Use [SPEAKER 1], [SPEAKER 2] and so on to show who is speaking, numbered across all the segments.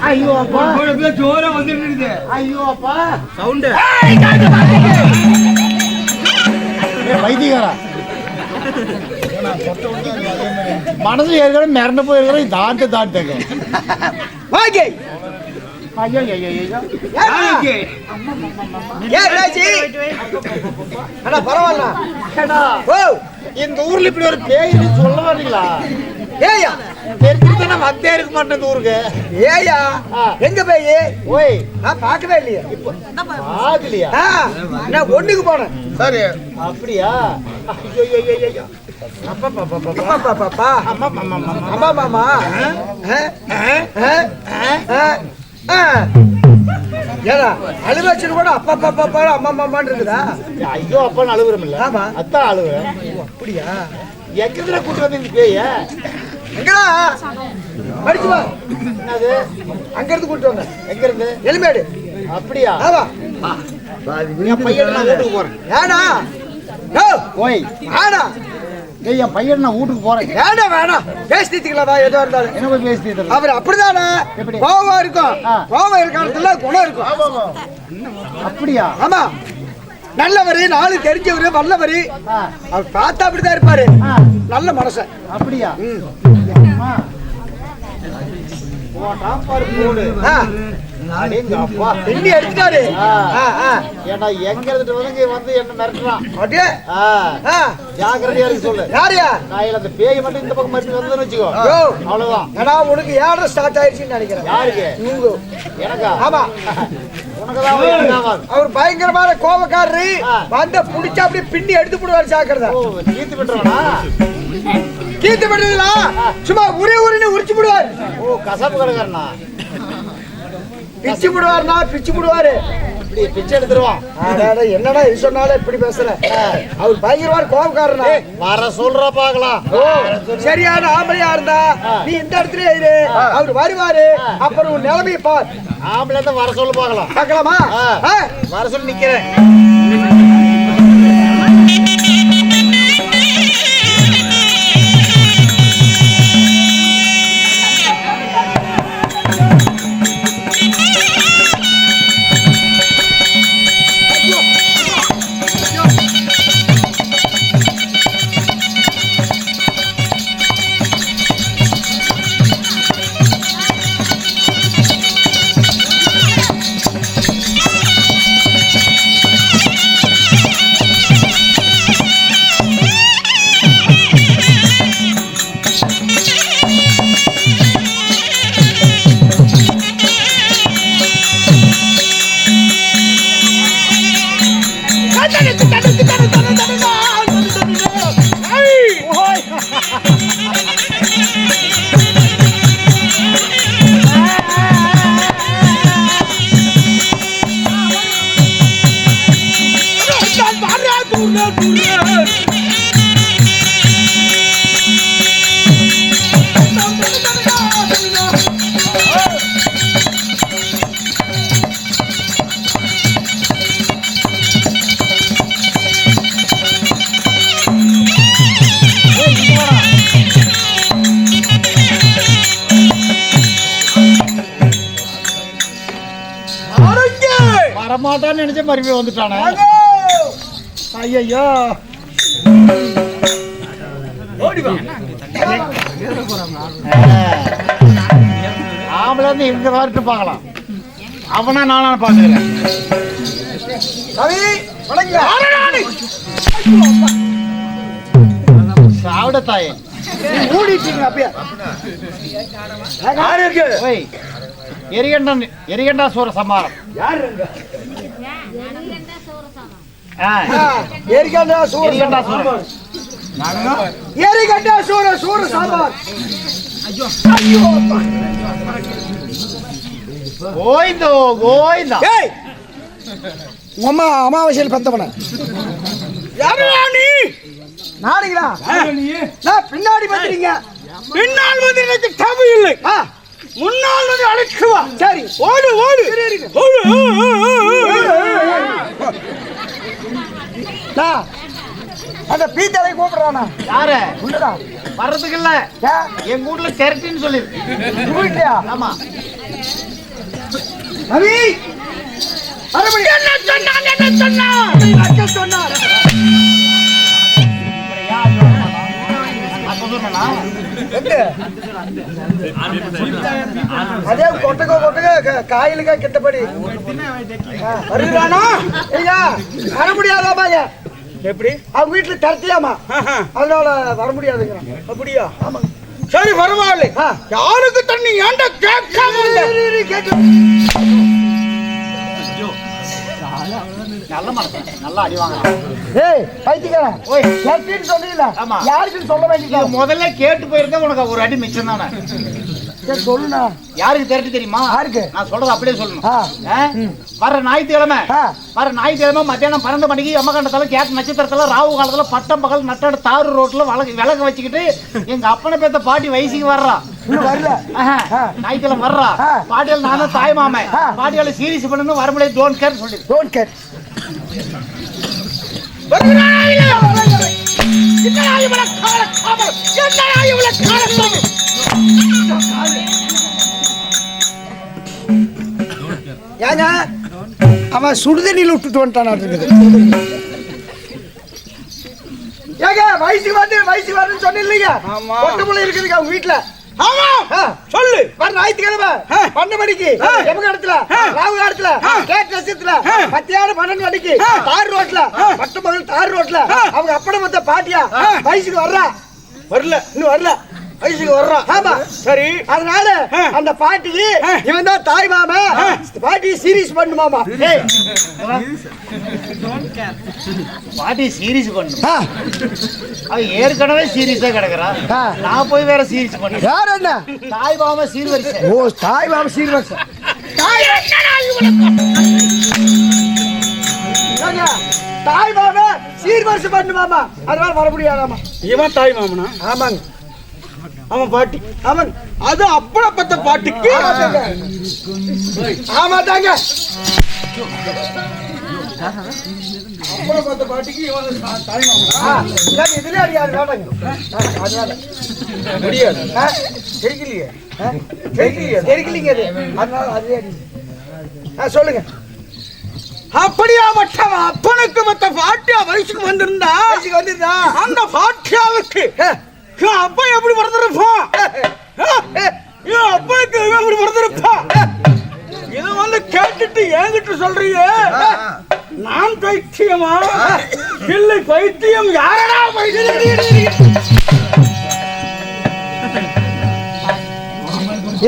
[SPEAKER 1] ஐயோ அப்பா ஜோர வந்துட்டு ஐயோ அப்பா சவுண்ட் வைத்தியகாரா மனசு ஏற்கனவே மிரண்டு போயிருக்கிறோம் தாட்டு தாட்டுங்க வாங்கி ஐயோ ஐயோ பரவாயில்ல இந்த ஊர்ல இப்படி ஒரு பேய் சொல்ல மாட்டீங்களா ஏயா தெரிஞ்சுதானே வந்தே இருக்க மாட்டேன் இந்த ஊருக்கு ஏயா எங்க பேய் ஓய் நான் பார்க்கவே இல்லையா இப்போ பார்க்கலையா நான் ஒண்ணுக்கு போனேன் சரி அப்படியா ஐயோ ஐயோ ஐயோ அப்பா பாப்பா பாப்பா பாப்பா அம்மா மாமா அம்மா மாமா ஏடா அழுவாச்சு கூட அப்பா பாப்பா அம்மா மாமான்னு இருக்குதா ஐயோ அப்பா அழுகுறோம் இல்ல ஆமா அத்தான் அழுகுறேன் அப்படியா எங்கத்துல கூட்டு வந்து இந்த பேய எங்கடா படிச்சு வா என்னது அங்க இருந்து கூட்டு வாங்க எங்க இருந்து எலிமேடு அப்படியா ஆமா என் பையன் நான் வீட்டுக்கு போறேன் ஏடா ஓய் ஆடா ஏய் என் பையன் நான் வீட்டுக்கு போறேன் ஏடா வேணாம் பேசிட்டீங்களா ஏதோ இருந்தாலும் என்ன போய் பேசிட்டு அவர் அப்படிதானே கோவம் இருக்கும் கோவம் இருக்கிறதுல குணம் இருக்கும் அப்படியா ஆமா நல்லவரு நாலு தெரிஞ்சவரு வல்லவரு அவர் பார்த்தா அப்படிதான் இருப்பாரு நல்ல மனுஷன் அப்படியா எடுத்துட்டாரு எங்க இருந்துட்டு வந்து என்ன மிரட்டுறான் ஜாக்கிரதையா இருக்கு சொல்லு யாரையா நான் அந்த பேய் மட்டும் இந்த பக்கம் மறுத்து வந்து வச்சுக்கோ அவ்வளவுதான் ஏன்னா உனக்கு ஏழரை ஸ்டார்ட் ஆயிடுச்சுன்னு நினைக்கிறேன் யாருக்கு எனக்கா ஆமா அவர் பயங்கரமான கோபக்காரரு வந்த புடிச்சா அப்படியே பின்னி எடுத்து போடுவாரு ஜாக்கிரதா தீர்த்து விட்டுருவானா கீத்து பண்றதுல சும்மா உரின்னு உரிச்சு விடுவார்.
[SPEAKER 2] ஓ கசாப்பு கடைக்காரனா?
[SPEAKER 1] பிச்சு விடுவாருனா பிச்சு விடுவாரு.
[SPEAKER 2] இப்படி பிச்சை எடுத்துருவான்.
[SPEAKER 1] என்னடா இது சொன்னாலும் இப்படி பேசுற? அவர் பயங்கரவார் கோபக்காரனா.
[SPEAKER 2] வர சொல்ற பாக்கலாம்.
[SPEAKER 1] ஓ சரியான ஆம்பளையா இருந்தா நீ இந்த இடத்துல இரு, அவர் வருவாரு, அப்புறம் உன் நிலைமையை பார்.
[SPEAKER 2] ஆம்பளை தான் வர சொல்ல பாக்கலாம்.
[SPEAKER 1] பார்க்கலாமா?
[SPEAKER 2] வர சொல்லி நிக்கிறேன். வரமாட்டான்னு நினைச்ச மறுபடியும் வந்துட்டானே.
[SPEAKER 1] ஐயோ
[SPEAKER 2] ஆம்பளை வந்து இங்க வரட்டு பார்க்கலாம். அவனா நானா பாக்குறேன். சாவிட தாயே
[SPEAKER 1] மூடிட்டீங்க அப்பயே.
[SPEAKER 2] எரிகண்டா சூர சமாரம்.
[SPEAKER 1] எரிகண்டா சூர சாம்பார்.
[SPEAKER 2] கோயிந்தோ கோயிந்தா.
[SPEAKER 1] உமா அமாவாசையில் பத்தவன நாளைங்களா? நான் பின்னாடி வந்துறீங்க.
[SPEAKER 3] பின்னால் வந்து எனக்கு தமிழ் இல்லை, முன்னால் வந்து அழைக்குவா.
[SPEAKER 1] சரி
[SPEAKER 3] ஓடு ஓடு ஓடு.
[SPEAKER 1] அந்த பீத்தலை கூப்பிடுறானா?
[SPEAKER 2] யார
[SPEAKER 1] உள்ளடா
[SPEAKER 2] வர்றதுக்கு இல்ல, எங்க வீட்டுல திரட்டின்னு சொல்லி.
[SPEAKER 1] வீட்லயா?
[SPEAKER 2] ஆமா.
[SPEAKER 1] ரவி
[SPEAKER 3] என்ன சொன்னா
[SPEAKER 1] அதே கொட்டக காயிலுக்கா கிட்டபடி வருகிறானா? ஐயா வர முடியாதா பாயா?
[SPEAKER 3] எப்படி
[SPEAKER 1] அவங்க வீட்டுல தரத்தியாமா, அதனால வர முடியாதுங்க.
[SPEAKER 3] அப்படியா? ஆமா சரி பரவாயில்ல. யாருக்கு தண்ணி ஏன்டா கேட்காம
[SPEAKER 2] நல்ல மனசு, நல்லா அடி வாங்கலாம்.
[SPEAKER 1] ஏய் பைத்தியக்காரன், ஓய் சட்டின்னு சொன்னீங்களா?
[SPEAKER 2] ஆமா.
[SPEAKER 1] யாருக்குன்னு சொல்ல வேண்டியது?
[SPEAKER 2] முதல்ல கேட்டு போயிருந்தா உனக்கு ஒரு அடி மிச்சம் தானே.
[SPEAKER 1] சரி சொல்லுண்ணா.
[SPEAKER 2] யாருக்கு திரட்டி தெரியுமா?
[SPEAKER 1] யாருக்கு?
[SPEAKER 2] நான் சொல்றது அப்படியே சொல்லணும். வர ஞாயிற்றுக்கிழமை மத்தியானம் 12 மணிக்கு அம்மகண்டத்துல கேட்ட நட்சத்திரத்துல ராவு காலத்துல பட்டம் பகல் நட்டாடு தாறு ரோட்ல விளக்க வச்சுக்கிட்டு எங்க அப்பனை பேத்த பாட்டி வயசுக்கு வர்றா.
[SPEAKER 1] வரல
[SPEAKER 2] ஞாயிற்றுக்கிழமை வர்றா. பாட்டியால் நானும் தாய் மாமே பாட்டியால சீரியஸ் பண்ணணும் வர முடியாது. டோன்ட் கேர் சொல்லி
[SPEAKER 1] டோன்ட் கேர். ஏங்க அவன் சுடுதண்ணியில் விட்டுட்டு வந்துட்டான் இருக்குது. ஏங்க வயசு வருன்னு சொன்ன இல்லைங்க? பொட்டை இருக்குதுங்க அவங்க வீட்டுல.
[SPEAKER 3] ஆமா சொல்லு.
[SPEAKER 1] வர ஞாயிற்றுக்கிழமை 12 மணிக்கு எமகண்டத்துல ராவு காலத்துல கேட் நட்சத்திரத்துல மத்தியானம் 12 மணிக்கு தார் ரோட்ல பட்டு மகள் தார் ரோட்ல அவங்க அப்பட மொத்த பாட்டியா வயசுக்கு வர்றா.
[SPEAKER 3] வரல
[SPEAKER 1] இன்னும் வரல.
[SPEAKER 3] வயசுக்கு வர்றான்.
[SPEAKER 1] ஆமா
[SPEAKER 3] சரி,
[SPEAKER 1] அதனால அந்த பாட்டிக்கு இவன் தான் தாய் மாமா. பாட்டி சீரியஸ் பண்ணுமாமா.
[SPEAKER 2] பாட்டி சீரியஸ் பண்ணும். அவ ஏற்கனவே சீரியஸா கிடக்குறா. நான் போய் வேற சீரியஸ் பண்ண.
[SPEAKER 1] யார் என்ன?
[SPEAKER 2] தாய் மாமா சீர்வரிசை.
[SPEAKER 1] ஓ தாய் மாமா சீர்வரிசை. தாய் மாமா சீர்வரிசை பண்ணுமாமா. அதனால வர முடியாதாமா.
[SPEAKER 3] இவன் தாய் மாமனா?
[SPEAKER 1] ஆமாங்க.
[SPEAKER 3] அவன் பாட்டி.
[SPEAKER 1] அவன்
[SPEAKER 3] அது அப்பளப்பட்ட பாட்டிக்கு.
[SPEAKER 1] ஆமா தாங்க.
[SPEAKER 3] அப்பளப்பட்ட பாட்டிக்கு இவன் தாய் மாமனா?
[SPEAKER 1] இதுல அடியாது வேண்டாங்க. அதனால
[SPEAKER 3] முடியாது.
[SPEAKER 1] தெரிக்கலையே. தெரிக்கலீங்க அது. அதனால அதே அடி. சொல்லுங்க.
[SPEAKER 3] அப்படியா மற்ற அப்பனுக்கு மற்ற பாட்டியா வயசுக்கு வந்திருந்தா அந்த பாட்டியாவுக்கு அப்பா எப்படி பிறந்திருப்பான்? அப்பனுக்கு எப்படி பிறந்திருப்பான்? இதை வந்து கேட்டுட்டு என்கிட்ட சொல்றீங்க நான் பைத்தியமா இல்லை பைத்தியம்? யாரடா பைத்தியம்?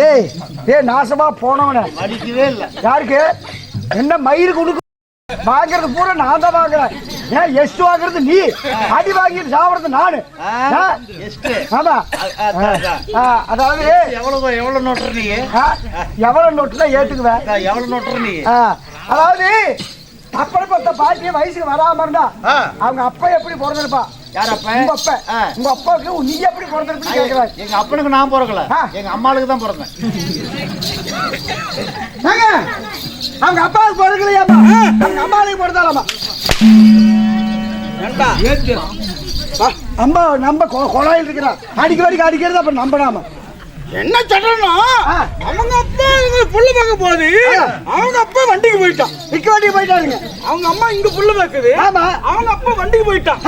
[SPEAKER 1] ஏய் நாசமா போனவன
[SPEAKER 2] அடிக்கவே இல்லை.
[SPEAKER 1] யாருக்கு என்ன மயிறு கொடுக்க வாங்குறது பூரா நான் தான் வாங்குறேன். ஏன் எஸ்ட் வாங்குறது நீ, அடி வாங்கிட்டு சாப்பிடுறது நானு. ஆமா அதாவது
[SPEAKER 2] எவ்வளவு நோட்டுற நீ?
[SPEAKER 1] எவ்வளவு நோட்டு தான் ஏத்துக்குவேன்.
[SPEAKER 2] எவ்வளவு நோட்டுற நீ?
[SPEAKER 1] அதாவது அப்படி பார்த்த பாட்டிய வயசுக்கு வராம இருந்தா அவங்க அப்பா எப்படி பிறந்திருப்பா?
[SPEAKER 2] யார் அப்பா?
[SPEAKER 1] உங்க அப்பா. உங்க அப்பாவுக்கு நீ எப்படி பிறந்திருப்பா கேட்கிறாங்க.
[SPEAKER 2] எங்க அப்பனுக்கு நான் பிறக்கல, எங்க அம்மாளுக்கு தான் பிறந்தேன்.
[SPEAKER 1] அவங்க அப்பாவுக்கு பிறக்கலையாமா, அவங்க அம்மாவுக்கு பிறந்தாலாமா? அம்மா நம்ம குழாயில் இருக்கிறா அடிக்க அடிக்கிறது அப்ப நம்பலாமா?
[SPEAKER 3] என்ன சொல்றோம்? அவங்க அப்பா இங்க புள்ள பார்க்க போகுது, அவங்க அப்பா வண்டிக்கு போயிட்டான்.
[SPEAKER 1] வண்டிக்கு போயிட்டாருங்க.
[SPEAKER 3] அவங்க அம்மா இங்க புள்ள பார்க்குது.
[SPEAKER 1] ஆமா
[SPEAKER 3] அவங்க அப்பா வண்டிக்கு போயிட்டான்.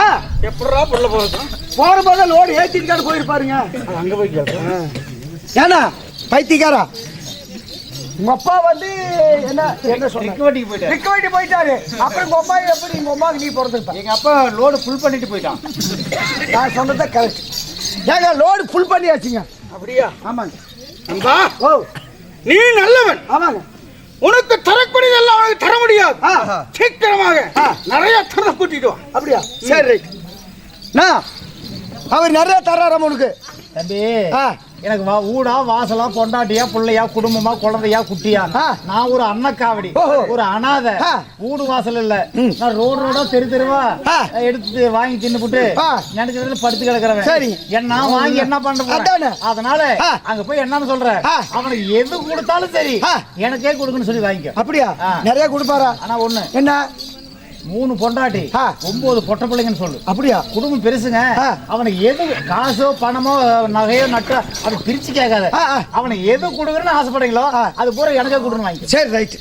[SPEAKER 3] எப்படா புள்ள போறதும்
[SPEAKER 1] போறபோது லோடு ஏத்திட்டு போயிருப்பாருங்க.
[SPEAKER 3] அங்க போய் கேட்கறேன்.
[SPEAKER 1] ஏன்னா பைத்தியக்காரா உங்க அப்பா வந்து என்ன சொல்லிட்டு போயிட்டாரு. அப்புறம் உங்க அம்மா எப்படி உங்க அம்மாவுக்கு நீ பிறந்திருப்ப?
[SPEAKER 2] எங்க அப்பா லோடு ஃபுல் பண்ணிட்டு போயிட்டான்.
[SPEAKER 1] நான் சொன்னதை கரெக்ட். ஏங்க லோடு ஃபுல் பண்ணியாச்சுங்க.
[SPEAKER 3] அப்படியா?
[SPEAKER 1] ஆமாங்க.
[SPEAKER 3] நண்பா,
[SPEAKER 1] ஓ
[SPEAKER 3] நீ நல்லவன்.
[SPEAKER 1] ஆமாங்க.
[SPEAKER 3] உனக்கு தரக்கூடியதெல்லாம் அவனுக்கு தர முடியாது. சீக்கிரமாக நிறைய தர கூட்டிட்டு வா.
[SPEAKER 1] அப்படியா? சரி ரைட். அவர் நிறைய தர்றாராம் உனக்கு.
[SPEAKER 2] தம்பி எனக்கு ஊடா வாசலா பொண்டாட்டியா பிள்ளையா குடும்பமா குழந்தையா குட்டியா? நான் ஒரு அன்னக்காவடி, ஒரு அனாதை. ஊடு வாசல் இல்ல, நான் ரோடா தெருவா எடுத்து வாங்கி தின்னுபுட்டு நினைச்சதுல படுத்து கிடக்குறவன். சரி என்ன வாங்கி என்ன பண்ற? அதனால அங்க போய் என்னன்னு சொல்ற, அவனுக்கு எது கொடுத்தாலும் சரி எனக்கே கொடுக்குன்னு சொல்லி வாங்கிக்க.
[SPEAKER 1] அப்படியா? நிறைய கொடுப்பாரா? ஆனா ஒண்ணு என்ன,
[SPEAKER 2] 3 பொண்டாட்டி 9 பொட்ட பிள்ளைங்கன்னு சொல்லு.
[SPEAKER 1] அப்படியா?
[SPEAKER 2] குடும்பம் பெருசுங்க. அவனுக்கு எது காசோ பணமோ நகையோ நட்டோ அது பிரிச்சு கேட்காத. அவனுக்கு எது கொடுக்குறன்னு ஆசைப்படுறீங்களோ அது பூரா எனக்கே கொடுன்னு வாங்கி.
[SPEAKER 1] சரி ரைட்.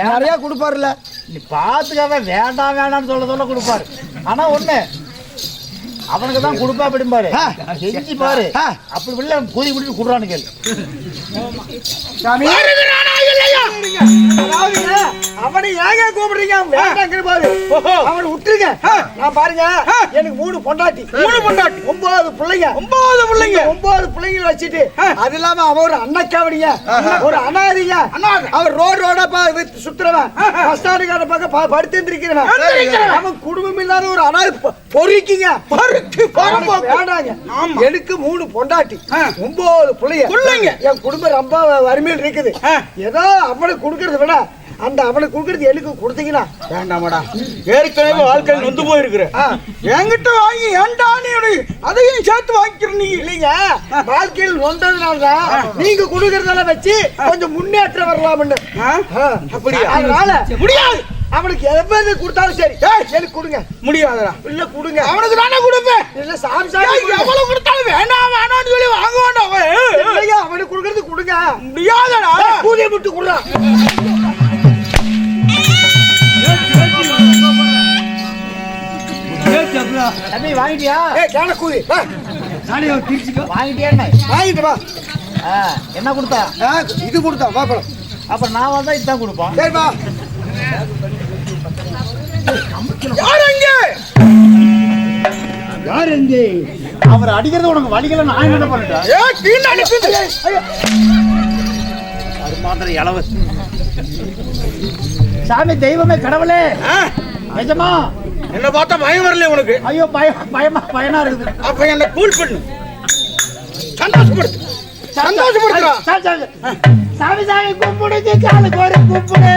[SPEAKER 1] நிறைய கொடுப்பாருல்ல,
[SPEAKER 2] நீ பாத்துக்காத. வேண்டாம் வேண்டாம்னு சொல்ல கொடுப்பாரு. ஆனா ஒண்ணு, அவனுக்கு தான் கொடுப்பா அப்படிம்பாரு. செஞ்சு பாரு. அப்படி உள்ள கூதி குடிட்டு குடுறான்னு கேளு.
[SPEAKER 1] அவனை ஏங்க கூப்பிடுறீங்க? அவனை விட்டுருங்க. நான் பாருங்க, எனக்கு 3 பொண்டாட்டி 9 பிள்ளைங்க. 9 பிள்ளைங்களை வச்சுட்டு அது இல்லாம அவன் ஒரு அன்னக்காவடிங்க, ஒரு அனாதிங்க. அவர் ரோடா சுத்துறவன், பஸ் ஸ்டாண்டுக்கார பக்கம் படுத்து இருக்கிறவன். அவன் குடும்பம் இல்லாத ஒரு அனாதி பொறிக்குங்க. வேண்டாங்க. எனக்கு 3 பொண்டாட்டி 9 பிள்ளைங்க. என் குடும்பம் ரொம்ப வறுமையில் இருக்குது. ஏதோ அவனுக்கு கொடுக்கறத விட அந்த அவனுக்கு கொடுக்கறது எனக்கு கொடுத்தீங்கன்னா
[SPEAKER 3] வேண்டாமடா. ஏற்கனவே வாழ்க்கையில் நொந்து போயிருக்கிற என்கிட்ட வாங்கி ஏன்டா நீ அதையும் சேர்த்து வாங்கிக்கிற? நீ
[SPEAKER 1] இல்லைங்க, வாழ்க்கையில் நொந்ததுனாலதான் நீங்க கொடுக்கறதெல்லாம் வச்சு கொஞ்சம் முன்னேற்றம் வரலாம்னு.
[SPEAKER 3] அப்படியா?
[SPEAKER 1] அதனால முடியாது. அவனுக்கு எவ்வளவு கொடுத்தாலும் சரி எனக்கு கொடுங்க.
[SPEAKER 3] முடியாதடா.
[SPEAKER 1] இல்ல கொடுங்க.
[SPEAKER 3] அவனுக்கு நானே கொடுப்பேன்.
[SPEAKER 1] இல்ல சாமி
[SPEAKER 3] எவ்வளவு கொடுத்தாலும் வேண்டாம் வேணாம்னு சொல்லி வாங்க வேண்டாம்.
[SPEAKER 1] அவனுக்கு கொடுக்கறது கொடுங்க.
[SPEAKER 3] முடியாதடா.
[SPEAKER 1] கூதியை விட்டு கொடுறா.
[SPEAKER 2] தம்பி வாங்கிட்டியா?
[SPEAKER 1] கேன கூதி
[SPEAKER 2] வாங்கிட்டியா?
[SPEAKER 1] வாங்கிட்டு வா.
[SPEAKER 2] என்ன கொடுத்தா?
[SPEAKER 1] இது கொடுத்தா வாப்படம்.
[SPEAKER 2] அப்புறம் நான் வந்தா இதுதான் கொடுப்பான்.
[SPEAKER 1] சரிப்பா.
[SPEAKER 3] யார் அங்கே?
[SPEAKER 1] யார் அங்கே?
[SPEAKER 2] அவர் அடிக்கிறது உனக்கு வலிக்கல, நான் என்ன பண்ணிட்டேன்? மாத்திரை அளவு சாமி தெய்வமே கடவுளே நிஜமா
[SPEAKER 3] என்ன பார்த்தா பயம் வரல உனக்கு?
[SPEAKER 2] ஐயோ பயனா இருக்குது.
[SPEAKER 3] அப்ப என்ன கூல் பண்ணு, சந்தோஷப்படுத்து, சந்தோஷப்படுத்துறா.
[SPEAKER 2] சாமி சாமி கும்பிடுச்சு, காலுக்கு ஒரு கும்பிடு.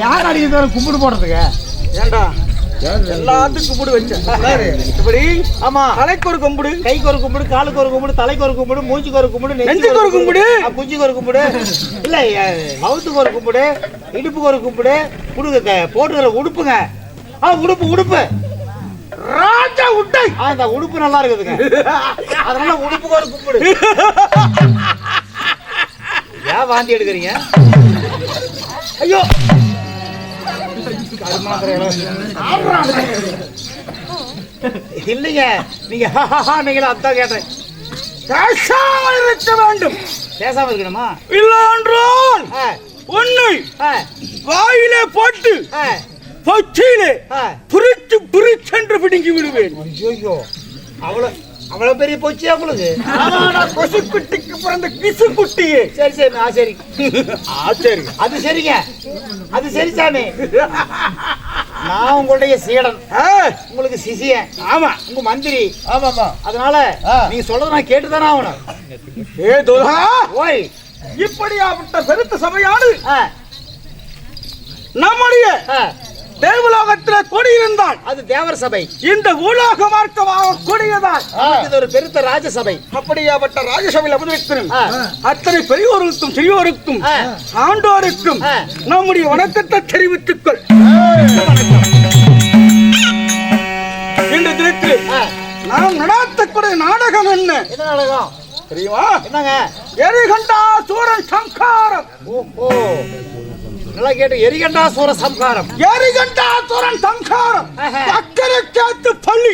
[SPEAKER 2] யார் அடிக்கிறது கும்பிடு போடுறதுக்கு?
[SPEAKER 3] ஏண்டா எல்லாத்துக்கும் கும்பிடு வச்சேன். இப்படி ஆமா, தலைக்கு ஒரு கும்பிடு,
[SPEAKER 2] கைக்கு ஒரு கும்பிடு, காலுக்கு ஒரு கும்பிடு, தலைக்கு ஒரு கும்பிடு, மூச்சுக்கு ஒரு கும்பிடு,
[SPEAKER 3] நெஞ்சுக்கு ஒரு கும்பிடு,
[SPEAKER 2] குஞ்சுக்கு ஒரு கும்பிடு, இல்ல மவுத்துக்கு ஒரு கும்பிடு, இடுப்புக்கு ஒரு கும்பிடு, குடுக்க போட்டுக்கிற உடுப்புங்க. உடுப்பு உடுப்பு
[SPEAKER 3] ராஜா உட்டை,
[SPEAKER 2] இந்த உடுப்பு நல்லா இருக்குதுங்க, அதனால உடுப்புக்கு ஒரு கும்பிடு. ஏன் வாந்தி எடுக்கிறீங்க? ஐயோ இல்லைங்க, நீங்க நீங்களா அதான் கேட்டேன்.
[SPEAKER 3] பேசாமல் இருக்க வேண்டும்.
[SPEAKER 2] பேசாம இருக்கணுமா?
[SPEAKER 3] இல்லை என்றால் உன்னை வாயிலே போட்டு பச்சியிலே புரிச்சு புரிச்சென்று பிடுங்கி விடுவேன்.
[SPEAKER 2] ஐயோ, அவ்வளவு பெரிய போச்சியா உங்களுக்கு?
[SPEAKER 3] கொசுக்குட்டிக்கு பிறந்த கிசு குட்டியே.
[SPEAKER 2] சரி சரி, சரி அது சரிங்க, அது சரி சாமி. நான் உங்களுடைய சீடன், உங்களுக்கு சிசியன்.
[SPEAKER 3] ஆமா,
[SPEAKER 2] உங்க மந்திரி.
[SPEAKER 3] ஆமாமா,
[SPEAKER 2] அதனால நீங்க சொல்றத நான் கேட்டுதானே ஆகணும். ஓய்,
[SPEAKER 3] இப்படியாப்பட்ட பெருத்த சபையானது நம்முடைய தேவலோகத்தில் கூடியிருந்தால்
[SPEAKER 2] அது தேவர் சபை.
[SPEAKER 3] இந்த உலக மார்க்கமாக கூடியதால்
[SPEAKER 2] இது ஒரு பெருத்த ராஜசபை.
[SPEAKER 3] அப்படியாப்பட்ட ராஜசபையில் அமர்ந்திருக்கிறோம். அத்தனை பெரியோருக்கும் சிறியோருக்கும் ஆண்டோருக்கும் நம்முடைய வணக்கத்தை தெரிவித்துக் கொள். இந்த தினத்தில் நாம் நடாத்தக்கூடிய நாடகம் என்ன?
[SPEAKER 2] என்ன நாடகம்
[SPEAKER 3] தெரியுமா?
[SPEAKER 2] என்னங்க?
[SPEAKER 3] எரிகண்டா சூரன் சம்காரம்.
[SPEAKER 2] ஓஹோ, நல்லா கேட்டு. எரிகண்டா சூர சம்காரம்.
[SPEAKER 3] எரிகண்டா சூரன் சம்காரம். அக்கரைக்காத்து பள்ளி.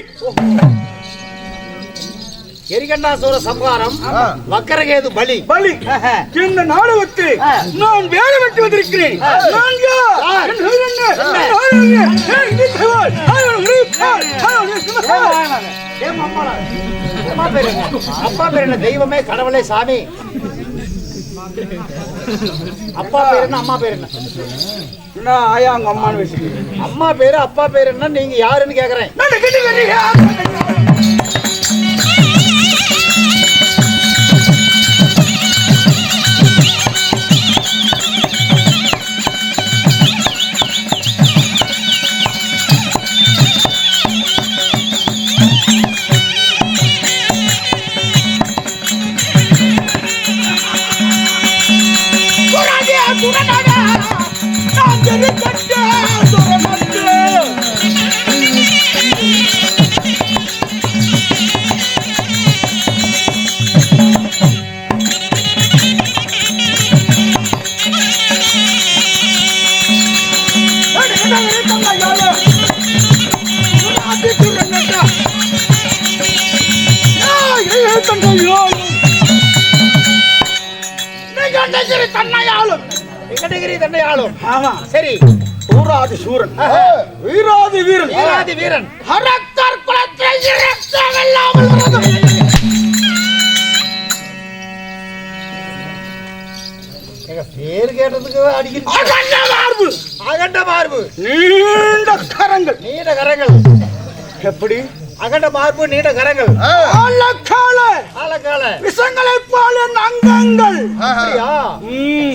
[SPEAKER 2] எரிகண்டா சூர சம்காரம், வக்கரகேது பலி.
[SPEAKER 3] பலி. இந்த நாடகத்தில் நான் வேலை வெட்டி வந்திருக்கிறேன்.
[SPEAKER 2] அப்பா பேர் என்ன? தெய்வமே கடவுளே சாமி. அப்பா பேர் என்ன, அம்மா பேர் என்ன?
[SPEAKER 3] ஆயா அவங்க அம்மான்னு வச்சுக்கீங்க.
[SPEAKER 2] அம்மா பேரு அப்பா பேர் என்ன, நீங்க யாருன்னு கேக்குறேன்.
[SPEAKER 3] துரணடா நான் எரிகட்ட துரணடா
[SPEAKER 2] தன்னையாளும்
[SPEAKER 3] ஆமா
[SPEAKER 2] சரி
[SPEAKER 3] சூராதி சூரன் வீராதி வீரன்
[SPEAKER 2] வீராதி வீரன்
[SPEAKER 3] அரக்கர் குலத்தில் இரத்தமில்லாமல்
[SPEAKER 2] பேர் கேட்டதுக்கு அடிக்க அகண்ட மார்பு
[SPEAKER 3] நீண்ட கரங்கள்
[SPEAKER 2] நீண்ட கரங்கள்
[SPEAKER 3] எப்படி
[SPEAKER 2] அகண்ட மார்பு நீண்ட கரங்கள் ஆலக்கால
[SPEAKER 3] விஷங்களை போல அங்கங்கள்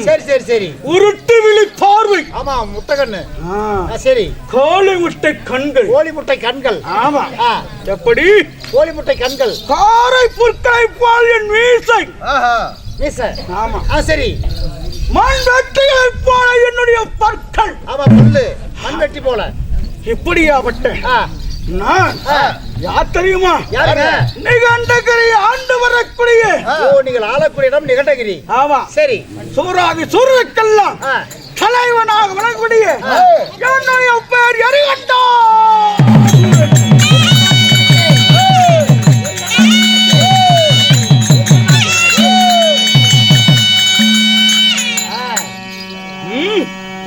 [SPEAKER 2] சரி சரி சரி
[SPEAKER 3] உருட்டு விழி பார்வை
[SPEAKER 2] ஆமா முட்டை கண்ணு சரி
[SPEAKER 3] கோழி முட்டை கண்கள்
[SPEAKER 2] கோழி முட்டை கண்கள்
[SPEAKER 3] ஆமா எப்படி
[SPEAKER 2] கோழி முட்டை கண்கள்
[SPEAKER 3] காரை புற்களை போல் என் மீசை
[SPEAKER 2] மீச
[SPEAKER 3] ஆமா
[SPEAKER 2] சரி
[SPEAKER 3] மண் வெட்டிகளை போல என்னுடைய பற்கள்
[SPEAKER 2] ஆமா புல்லு மண் வெட்டி போல
[SPEAKER 3] இப்படியாப்பட்ட நான் யார் தெரியுமா
[SPEAKER 2] யாருங்க
[SPEAKER 3] நிகண்டகிரி ஆண்டு வரக்கூடிய
[SPEAKER 2] நீங்கள் ஆளக்கூடிய இடம் நிகண்டகிரி
[SPEAKER 3] ஆமா
[SPEAKER 2] சரி
[SPEAKER 3] சூராதி சூரனுக்கெல்லாம் தலைவனாக விளங்கக்கூடிய என்னுடைய பேர் எரிகண்டா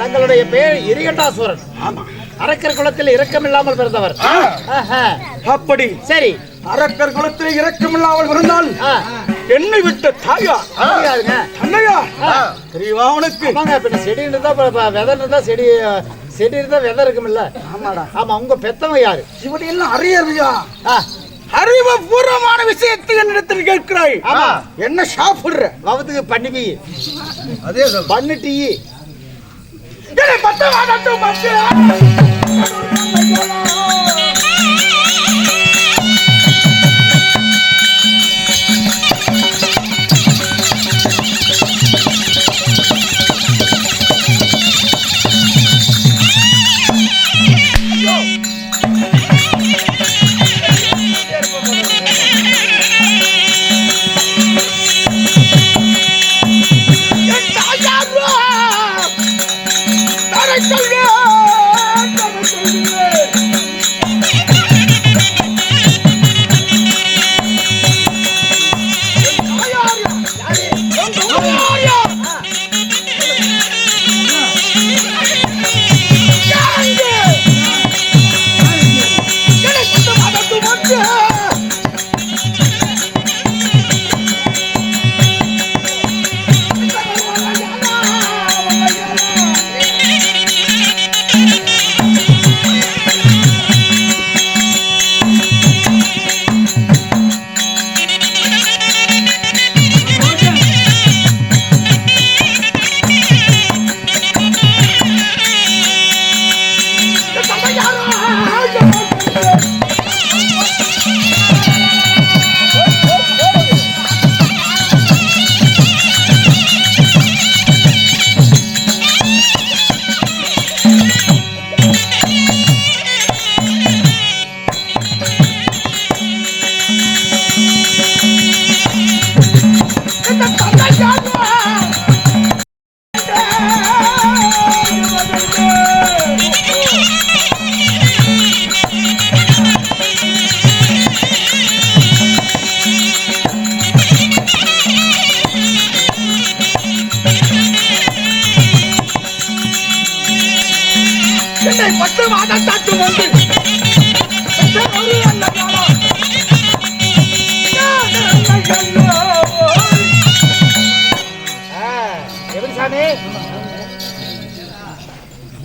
[SPEAKER 2] தங்களுடைய பெயர் எரிகண்டாசுரன் அரக்கர் குலத்தில் இரக்கமில்லாமல் பிறந்தவர்
[SPEAKER 3] அப்படி
[SPEAKER 2] சரி
[SPEAKER 3] அரக்கர் குலத்தில் இரக்கமில்லாமல் பிறந்தால் என்னை விட்ட தாயா அண்ணையா தெரியுமா உனக்கு
[SPEAKER 2] செடி இருந்தா விதை இருந்தா செடி செடி இருந்தா விதை இருக்குமில்ல
[SPEAKER 3] ஆமாடா
[SPEAKER 2] ஆமா உங்க பெத்தவங்க யாரு
[SPEAKER 3] இப்படி எல்லாம் அறியறியா அறிவுபூர்வமான விஷயத்தை என்னிடத்தில் கேட்கிறாய்
[SPEAKER 2] ஆமா
[SPEAKER 3] என்ன சாப்பிடுற
[SPEAKER 2] அவத்துக்கு பண்ணி பீ அதே பண்ணு டீ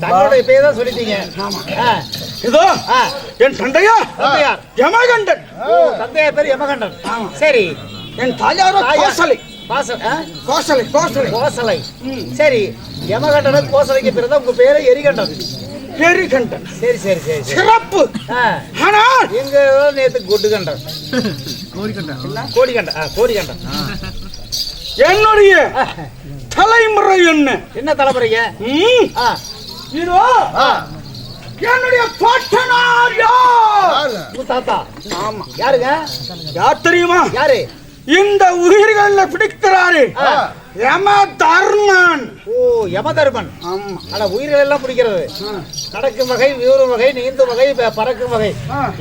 [SPEAKER 2] தங்களுடைய பேர் தான் சொல்லிட்டீங்க.
[SPEAKER 3] இதோ என் தந்தையா யமகண்டன்.
[SPEAKER 2] தந்தையார் பேர் யமகண்டன். சரி.
[SPEAKER 3] என் தாயாரோ கோசலை.
[SPEAKER 2] கோசலை கோசலை கோசலை. சரி, யமகண்டனும் கோசலைக்கு பிறகு உங்க பேரு எரிகண்டன்.
[SPEAKER 3] எரிகண்டன்.
[SPEAKER 2] சரி சரி சரி
[SPEAKER 3] சிறப்பு. ஆனால்
[SPEAKER 2] எங்க நேத்து குட்டுகண்டன். கோடிகண்டன். கோடிகண்டன்.
[SPEAKER 3] என்னுடைய தலைமுறை என்ன
[SPEAKER 2] தலைமுறைங்க?
[SPEAKER 3] இதோ என்னுடைய பாட்டனார் யார்?
[SPEAKER 2] தாத்தா.
[SPEAKER 3] ஆமா.
[SPEAKER 2] யாருங்க?
[SPEAKER 3] யார் தெரியுமா?
[SPEAKER 2] யாரு?
[SPEAKER 3] இந்த உயிர்களை பிடிக்கிறாரு யமதர்மன்.
[SPEAKER 2] ஓ, யமதர்மன்.
[SPEAKER 3] ஆமா.
[SPEAKER 2] ஆனா உயிர்கள் எல்லாம் பிடிக்கிறது. நடக்கும் வகை, வீரும் வகை, நீந்தும் வகை, பறக்கும் வகை,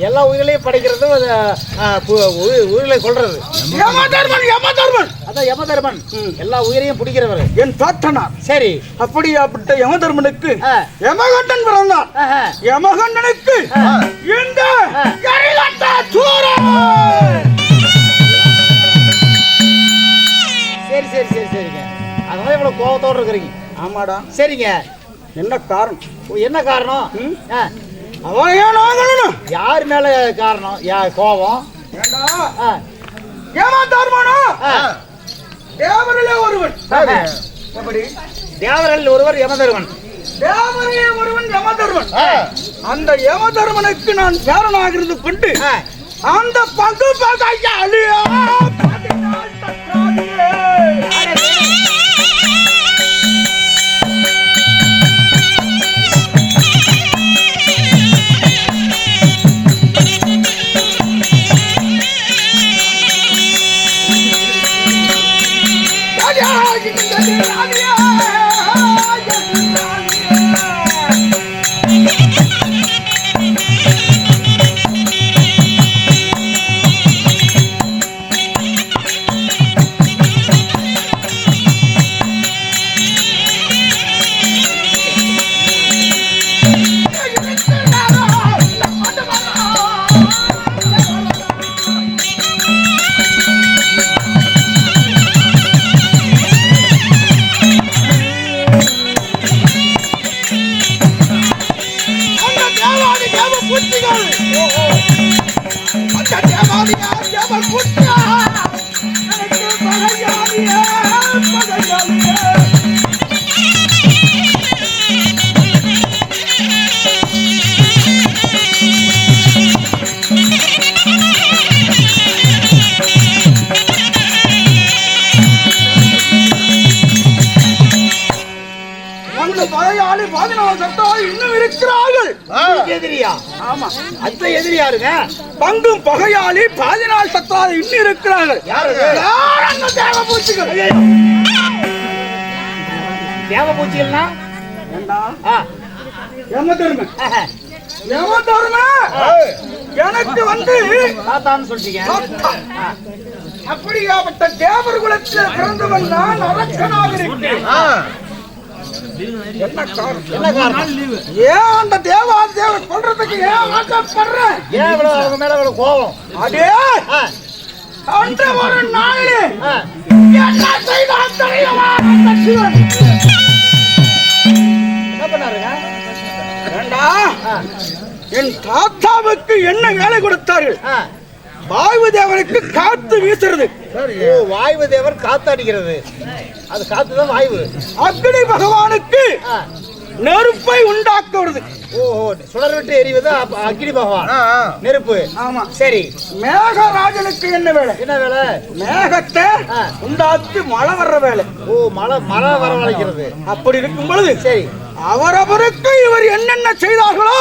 [SPEAKER 2] எல்லா உயிர்களையும் படைக்கிறது, உயிர்களை கொள்றது.
[SPEAKER 3] யமதர்மன். யமதர்மன்
[SPEAKER 2] அதான் யமதர்மன். எல்லா உயிரையும் பிடிக்கிறவர்
[SPEAKER 3] என் பாட்டனார்.
[SPEAKER 2] சரி.
[SPEAKER 3] அப்படியாப்பட்ட யமதர்மனுக்கு யமகண்டன் பிறந்தார். யமகண்டனுக்கு இந்த
[SPEAKER 2] சரி சரி சரி சரிங்க. அதனால இவ்வளவு கோபத்தோடு இருக்கிறீங்க.
[SPEAKER 3] ஆமாடா.
[SPEAKER 2] சரிங்க.
[SPEAKER 3] என்ன காரணம்?
[SPEAKER 2] என்ன காரணம்?
[SPEAKER 3] அவன் ஏன் ஆகணும்?
[SPEAKER 2] யார் மேல காரணம்? கோபம்?
[SPEAKER 3] யமதர்மனா தேவரிலே ஒருவன். எப்படி?
[SPEAKER 2] தேவரில் ஒருவர் யமதர்மன்.
[SPEAKER 3] தேவரிலே ஒருவன் யமதர்மன். அந்த யமதர்மனுக்கு நான் பேரனாக இருந்து கொண்டு அந்த பங்கு பகையா அழியா இன்னும் இருக்கிறார்கள்.
[SPEAKER 2] எதிரியா?
[SPEAKER 3] ஆமா.
[SPEAKER 2] அந்த எதிரி யாருங்க?
[SPEAKER 3] பங்கும் பகையாளி 14 சத்தாது இன்னும் இருக்கிறார்கள்.
[SPEAKER 2] தேவபூச்சிகள். தேவபூச்சிகள்னா
[SPEAKER 3] யமதர்மன். யமதர்மன் எனக்கு வந்து
[SPEAKER 2] தாத்தான்னு சொல்றீங்க.
[SPEAKER 3] அப்படியாப்பட்ட தேவர் குலத்தில் பிறந்தவன் நான் அரசனாக இருக்கிறேன். என்ன காரணம்? ஏன் அந்த தேவர் சொல்றதுக்கு ஏன் ஆசைப்படுறேன்?
[SPEAKER 2] ஏன் அவங்க மேல இவ்வளவு கோபம்?
[SPEAKER 3] அதே அன்று ஒரு நாளிலே என்ன செய்தான் தெரியுமா?
[SPEAKER 2] என்ன பண்ணாருங்க?
[SPEAKER 3] என் தாத்தாவுக்கு என்ன வேலை கொடுத்தார்கள்? வாயு தேவனுக்கு காத்து வீசுறது.
[SPEAKER 2] வாயு தேவர் காத்து அடிக்கிறது. அது காத்துதான் வாயு.
[SPEAKER 3] அக்னி பகவானுக்கு நெருப்பை உண்டாக்குவது.
[SPEAKER 2] ஓஹோ, சுடர் விட்டு எரிவது அக்னி பகவான். நெருப்பு.
[SPEAKER 3] ஆமா.
[SPEAKER 2] சரி.
[SPEAKER 3] மேகராஜனுக்கு என்ன வேலை?
[SPEAKER 2] என்ன வேலை?
[SPEAKER 3] மேகத்தை உண்டாக்கி மழை வர்ற வேலை.
[SPEAKER 2] ஓ, மழை வரவழைக்கிறது.
[SPEAKER 3] அப்படி இருக்கும் பொழுது
[SPEAKER 2] சரி,
[SPEAKER 3] அவரவருக்கு இவர் என்னென்ன செய்தார்களோ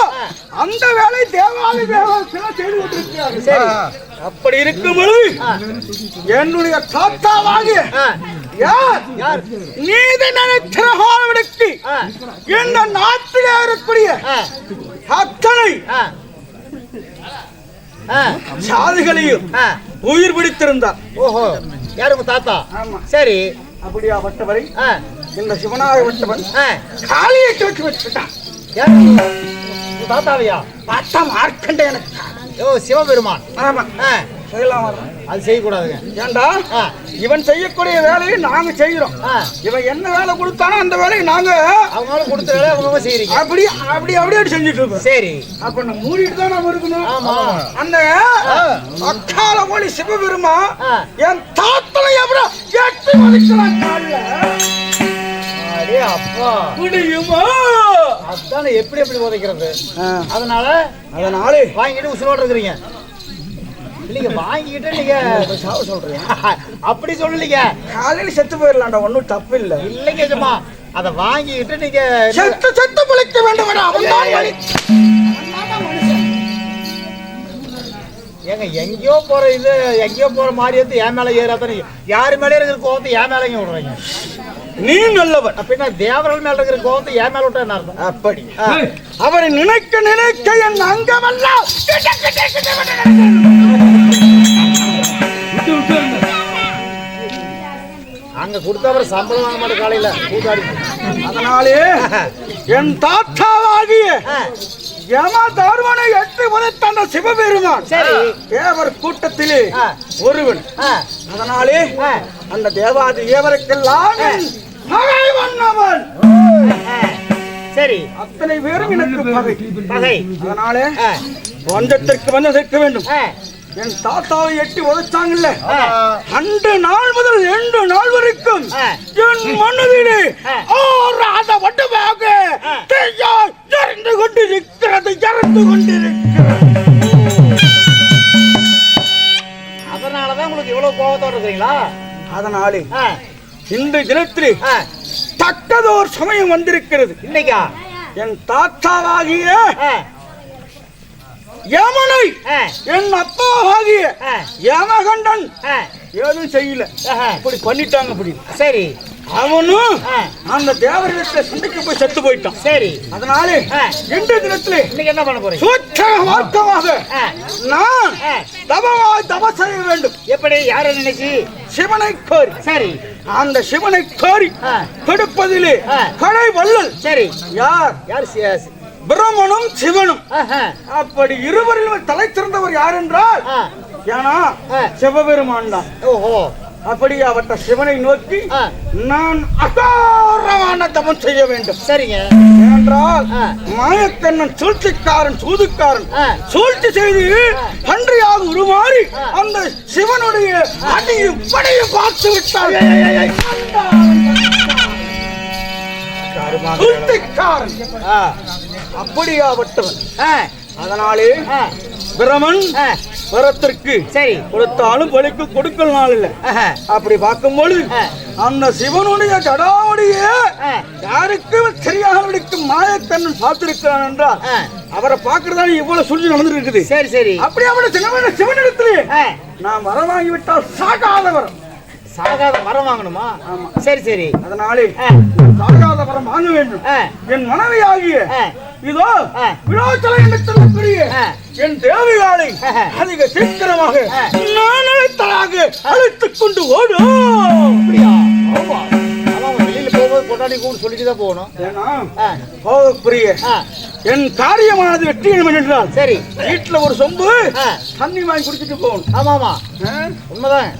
[SPEAKER 3] அந்த வேலை தேவாதி தேவர் செய்து கொண்டிருக்கிறார்கள்.
[SPEAKER 2] சரி.
[SPEAKER 3] அப்படி இருக்கும் பொழுது என்னுடைய தாத்தாவாகிய யார் நீதி நினைக்கிறவனுக்கு இந்த நாட்டிலே இருக்கக்கூடிய அத்தனை சாதிகளையும் உயிர் பிடித்திருந்தார்.
[SPEAKER 2] ஓஹோ, யாரு தாத்தா?
[SPEAKER 3] ஆமா.
[SPEAKER 2] சரி.
[SPEAKER 3] அப்படியாப்பட்டவரை இந்த சிவனாகப்பட்டவன் காளியை தோற்று வச்சுட்டான்.
[SPEAKER 2] தாத்தாவையா?
[SPEAKER 3] பார்த்தா மார்க்கண்டேயன்.
[SPEAKER 2] ஓ, சிவபெருமான்.
[SPEAKER 3] ஆமா.
[SPEAKER 2] அது செய்யக்கூடாதுங்க.
[SPEAKER 3] ஏண்டா, இவன் செய்யக்கூடிய வேலையை நாங்க செய்யறோம். இவன் என்ன வேலை கொடுத்தானோ அந்த வேலையை நாங்க
[SPEAKER 2] அவங்க கொடுத்த வேலையை அவங்க செய்யறீங்க.
[SPEAKER 3] அப்படியே செஞ்சுட்டு இருக்கோம்.
[SPEAKER 2] சரி.
[SPEAKER 3] அப்ப நம்ம மூடிட்டு தான் நாம இருக்கணும்.
[SPEAKER 2] ஆமா.
[SPEAKER 3] அந்த அக்கால ஒளி சிவபெருமா என் தாத்தனை எப்படி எட்டு மதிக்கலாம் கால
[SPEAKER 2] அப்பா
[SPEAKER 3] முடியுமா?
[SPEAKER 2] அதான எப்படி உதைக்கிறது. அதனால
[SPEAKER 3] வாங்கிட்டு உசுரோடு இருக்கிறீங்க.
[SPEAKER 2] நீங்க வாங்கிட்டு நீங்க
[SPEAKER 3] சாவ சொல்றேன்.
[SPEAKER 2] அப்படி சொல்லலீங்க.
[SPEAKER 3] காலையில செத்து போயிடலாம்டா, ஒன்னும் தப்பு இல்ல.
[SPEAKER 2] இல்லைங்க சும்மா அத வாங்கிட்டு நீங்க
[SPEAKER 3] செத்து பிழைக்க வேண்டும்.
[SPEAKER 2] ஏங்க எங்கேயோ போற இது எங்கேயோ போற மாதிரி வந்து என் மேல ஏறாத யாரு மேலே இருக்கிற கோவத்தை என் மேலேங்க விடுறீங்க.
[SPEAKER 3] நீ நல்லவன்.
[SPEAKER 2] அப்படின்னா தேவர்கள் மேல இருக்கிற கோவத்தை என் மேல விட்டா என்ன அர்த்தம்?
[SPEAKER 3] அப்படி அவரை நினைக்க நினைக்க என் அங்கமெல்லாம்
[SPEAKER 2] அங்க கொடுத்தவரை சம்பளம் வாங்க மாட்டேன் காலையில கூட்டாடி.
[SPEAKER 3] அதனாலே என் தாத்தாவாகிய யமதர்மனை எட்டு உதைத்த அந்த சிவபெருமான்
[SPEAKER 2] சரி
[SPEAKER 3] தேவர் கூட்டத்திலே ஒருவன். அதனாலே அந்த தேவாதி தேவருக்கெல்லாம் பகை வந்தவன்.
[SPEAKER 2] சரி
[SPEAKER 3] அத்தனை பேரும் எனக்கு பகை.
[SPEAKER 2] பகை.
[SPEAKER 3] அதனாலே வந்தத்திற்கு வந்து சேர்க்க வேண்டும். என் தாத்தாவை எட்டி உதைச்சாங்கல்ல, அன்று நாள் முதல் 2 நாள் வரைக்கும் என் மனதிலே ஆறாத வட்டமாக தீயால் எரிந்து கொண்டிருக்கிறது.
[SPEAKER 2] அதனாலதான் உங்களுக்கு இவ்வளவு கோபத்தோட இருக்கிறீங்களா?
[SPEAKER 3] அதனாலே இந்த தினத்திலே தக்கதோர் சமயம் வந்திருக்கிறது.
[SPEAKER 2] இன்னைக்கா
[SPEAKER 3] என் தாத்தாவாகிய யமனை என் அப்பாவாகிய யமகண்டன் ஏதும் செய்யல, இப்படி பண்ணிட்டாங்க. அப்படி சரி அவனும் அந்த தேவரிடத்தை சண்டைக்கு போய் செத்து போயிட்டான்.
[SPEAKER 2] சரி
[SPEAKER 3] அதனாலே இன்றைய தினத்திலே
[SPEAKER 2] இன்னைக்கு என்ன பண்ண போறீங்க?
[SPEAKER 3] சூட்சம மார்க்கமாக நான் தவ செய்ய வேண்டும்.
[SPEAKER 2] எப்படி யாரை நினைச்சு?
[SPEAKER 3] சிவனை கோரி.
[SPEAKER 2] சரி
[SPEAKER 3] அந்த சிவனை கோரி கெடுப்பதிலே கடை வள்ளல்.
[SPEAKER 2] சரி
[SPEAKER 3] யார்?
[SPEAKER 2] யார்?
[SPEAKER 3] பிரம்மனும் சிவனும். அப்படி இருவரிலும் தலை சிறந்தவர் யார் என்றால் ஏன்னா சிவபெருமான் தான்.
[SPEAKER 2] ஓஹோ
[SPEAKER 3] அப்படி அவற்ற சிவனை நோக்கி நான் அகாரமான தவம் செய்ய வேண்டும்.
[SPEAKER 2] சரிங்க.
[SPEAKER 3] ஏனென்றால் மாயக்கண்ணன் சூழ்ச்சிக்காரன் சூதுக்காரன் சூழ்ச்சி செய்து பன்றியாக உருமாறி அந்த சிவனுடைய அடியும் படையும் பார்த்து விட்டார். அப்படியாவட்டவன். அதனாலே பிரமன் வரத்திற்கு சரி கொடுத்தாலும் பலிக்கு கொடுக்கல் நாள் இல்ல. அப்படி பார்க்கும்பொழுது அந்த சிவனுடைய ஜடாவுடைய யாருக்கு சரியாக விடுக்கும் மாயக்கண்ணன் பார்த்திருக்கிறான் என்றால் அவரை பார்க்கறதான இவ்வளவு சொல்லி நடந்துருக்குது.
[SPEAKER 2] சரி சரி
[SPEAKER 3] அப்படி அவருடைய சிவனிடத்திலே நான் வரம் வாங்கிவிட்டால் சாகாத வரம்.
[SPEAKER 2] சாகாத வரம் வாங்கணுமா? சரி சரி.
[SPEAKER 3] அதனாலே சாகாத வரம் வாங்க வேண்டும். என் மனைவி ஆகிய இதோ விழாச்சலை என்று சொல்லக்கூடிய என் தேவையாளை அதிக சீக்கிரமாக நான் அழைத்தலாக அழைத்துக் கொண்டு ஓடும்.
[SPEAKER 2] அப்படியா? வெளியில போகும்போது கொண்டாடி கூட சொல்லிட்டுதான் போகணும்.
[SPEAKER 3] ஏன்னா போகக்கூடிய என் காரியமானது வெற்றியம் என்றால் சரி வீட்டுல ஒரு சொம்பு தண்ணி வாங்கி குடிச்சிட்டு போகணும்.
[SPEAKER 2] ஆமா ஆமா உண்மைதான்.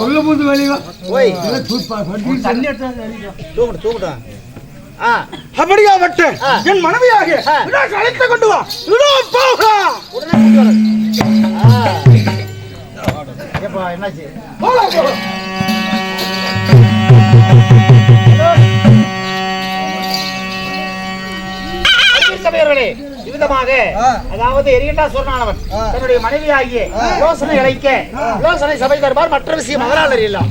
[SPEAKER 3] உள்ள போது வெளியே
[SPEAKER 2] போய் தண்ணி தூக்கிட்டேன்.
[SPEAKER 3] அப்படியா வட்ட என் மனைவியாக அழைத்து கொண்டு வா.
[SPEAKER 2] உடனே கூட்டி வர. என்னாச்சு? சபையர்களே விதமாக அதாவது எரியண்டா சொன்னானவன் தன்னுடைய மனைவி ஆகிய யோசனை அழைக்க யோசனை சபை தருவார். மற்ற விஷயம் அதனால் அறியலாம்.